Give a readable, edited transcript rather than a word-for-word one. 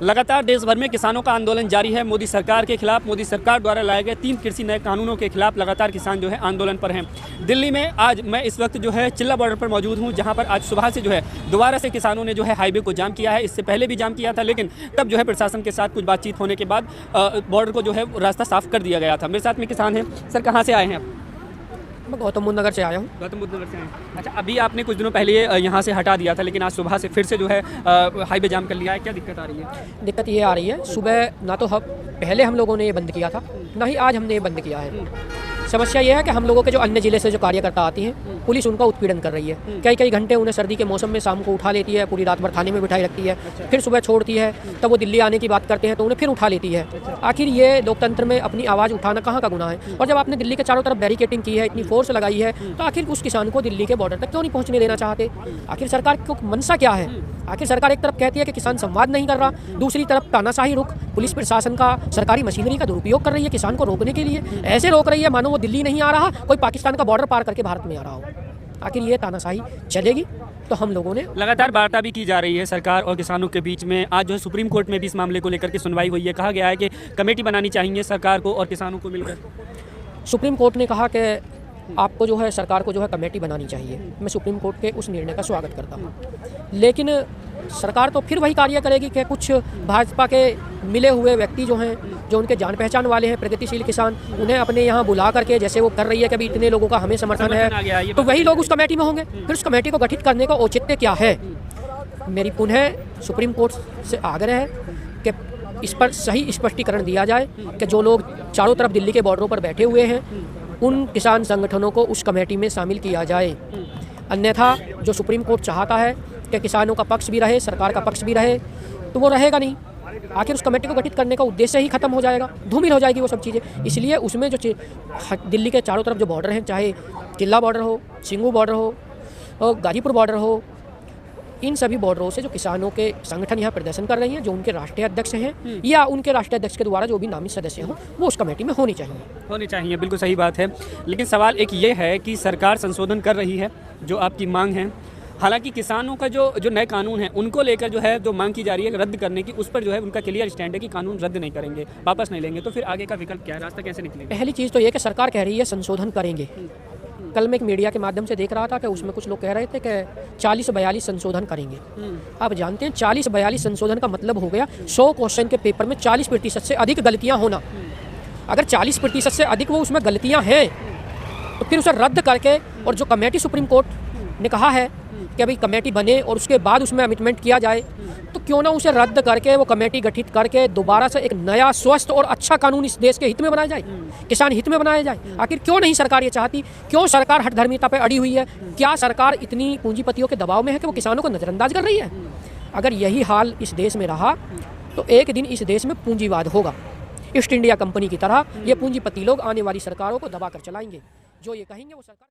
लगातार देश भर में किसानों का आंदोलन जारी है। मोदी सरकार के खिलाफ, मोदी सरकार द्वारा लाए गए 3 कृषि नए कानूनों के खिलाफ लगातार किसान जो है आंदोलन पर हैं। दिल्ली में आज मैं इस वक्त जो है चिल्ला बॉर्डर पर मौजूद हूं, जहां पर आज सुबह से जो है दोबारा से किसानों ने जो है हाईवे को जाम किया है। इससे पहले भी जाम किया था, लेकिन तब जो है प्रशासन के साथ कुछ बातचीत होने के बाद बॉर्डर को जो है रास्ता साफ कर दिया गया था। मेरे साथ में किसान हैं। सर, कहाँ से आए हैं आप? मैं गौतम बुद्ध नगर से आया हूँ। गौतम बुद्ध नगर से आए हैं। अच्छा, अभी आपने कुछ दिनों पहले यहाँ से हटा दिया था, लेकिन आज सुबह से फिर से जो है हाईवे जाम कर लिया है। क्या दिक्कत आ रही है? दिक्कत ये आ रही है, सुबह ना तो पहले हम लोगों ने ये बंद किया था, ना ही आज हमने ये बंद किया है। समस्या ये है कि हम लोगों के जो अन्य ज़िले से जो कार्यकर्ता आती हैं, पुलिस उनका उत्पीड़न कर रही है। कई घंटे उन्हें सर्दी के मौसम में शाम को उठा लेती है, पूरी रात भर थाने में बिठाई रखती है, फिर सुबह छोड़ती है। तब वो दिल्ली आने की बात करते हैं तो उन्हें फिर उठा लेती है। आखिर ये लोकतंत्र में अपनी आवाज़ उठाना कहाँ का गुनाह है? और जब आपने दिल्ली के चारों तरफ बैरिकेटिंग की है, इतनी फोर्स लगाई है, तो आखिर उस किसान को दिल्ली के बॉर्डर तक क्यों नहीं पहुँचने देना चाहते? आखिर सरकार को मनसा क्या है? आखिर सरकार एक तरफ कहती है कि किसान संवाद नहीं कर रहा, दूसरी तरफ तानाशाही रुख, पुलिस प्रशासन का, सरकारी मशीनरी का दुरुपयोग कर रही है किसान को रोकने के लिए। ऐसे रोक रही है मानो वो दिल्ली नहीं आ रहा, कोई पाकिस्तान का बॉर्डर पार करके भारत में आ रहा हो। आखिर ये तानाशाही चलेगी? तो हम लोगों ने लगातार वार्ता भी की जा रही है सरकार और किसानों के बीच में। आज जो है सुप्रीम कोर्ट में भी इस मामले को लेकर के सुनवाई हुई है। कहा गया है कि कमेटी बनानी चाहिए सरकार को और किसानों को मिलकर। सुप्रीम कोर्ट ने कहा कि आपको जो है सरकार को जो है कमेटी बनानी चाहिए। मैं सुप्रीम कोर्ट के उस निर्णय का स्वागत करता हूँ, लेकिन सरकार तो फिर वही कार्य करेगी कि कुछ भाजपा के मिले हुए व्यक्ति जो हैं, जो उनके जान पहचान वाले हैं, प्रगतिशील किसान, उन्हें अपने यहाँ बुला करके, जैसे वो कर रही है कि अभी इतने लोगों का हमें समर्थन है, तो वही लोग उस कमेटी में होंगे। फिर उस कमेटी को गठित करने का औचित्य क्या है? मेरी पुनः सुप्रीम कोर्ट से आग्रह है कि इस पर सही स्पष्टीकरण दिया जाए कि जो लोग चारों तरफ दिल्ली के बॉर्डरों पर बैठे हुए हैं, उन किसान संगठनों को उस कमेटी में शामिल किया जाए। अन्यथा जो सुप्रीम कोर्ट चाहता है कि किसानों का पक्ष भी रहे, सरकार का पक्ष भी रहे, तो वो रहेगा नहीं। आखिर उस कमेटी को गठित करने का उद्देश्य ही खत्म हो जाएगा, धूमिल हो जाएगी वो सब चीज़ें। इसलिए उसमें जो दिल्ली के चारों तरफ जो बॉर्डर हैं, चाहे किला बॉर्डर हो, सिंगू बॉर्डर हो, गाजीपुर बॉर्डर हो, इन सभी बॉर्डरों से जो किसानों के संगठन यहाँ प्रदर्शन कर रही हैं, जो उनके राष्ट्रीय अध्यक्ष हैं या उनके राष्ट्रीय अध्यक्ष के द्वारा जो भी नामित सदस्य हों, वो उस कमेटी में होनी चाहिए। बिल्कुल सही बात है। लेकिन सवाल एक ये है कि सरकार संशोधन कर रही है, जो आपकी मांग है। हालांकि किसानों का जो नए कानून हैं, उनको लेकर जो है जो मांग की जा रही है रद्द करने की, उस पर जो है उनका क्लियर स्टैंड है कि कानून रद्द नहीं करेंगे, वापस नहीं लेंगे। तो फिर आगे का विकल्प क्या है, रास्ता कैसे निकलेगा? पहली चीज़ तो ये कि सरकार कह रही है संशोधन करेंगे। कल मैं एक मीडिया के माध्यम से देख रहा था कि उसमें कुछ लोग कह रहे थे कि 40-42 संशोधन करेंगे। आप जानते हैं 40-42 संशोधन का मतलब हो गया 100 क्वेश्चन के पेपर में 40% से अधिक गलतियां होना। अगर 40% से अधिक वो उसमें गलतियां हैं, तो फिर उसे रद्द करके, और जो कमेटी सुप्रीम कोर्ट ने कहा है कि अभी कमेटी बने और उसके बाद उसमें अमेंडमेंट किया जाए, तो क्यों ना उसे रद्द करके वो कमेटी गठित करके दोबारा से एक नया स्वस्थ और अच्छा कानून इस देश के हित में बनाया जाए, किसान हित में बनाया जाए। आखिर क्यों नहीं सरकार ये चाहती? क्यों सरकार हठधर्मिता पे अड़ी हुई है? क्या सरकार इतनी पूंजीपतियों के दबाव में है कि वो किसानों को नज़रअंदाज कर रही है? अगर यही हाल इस देश में रहा तो एक दिन इस देश में पूंजीवाद होगा। ईस्ट इंडिया कंपनी की तरह ये पूंजीपति लोग आने वाली सरकारों को दबा कर चलाएंगे। जो ये कहेंगे वो सरकार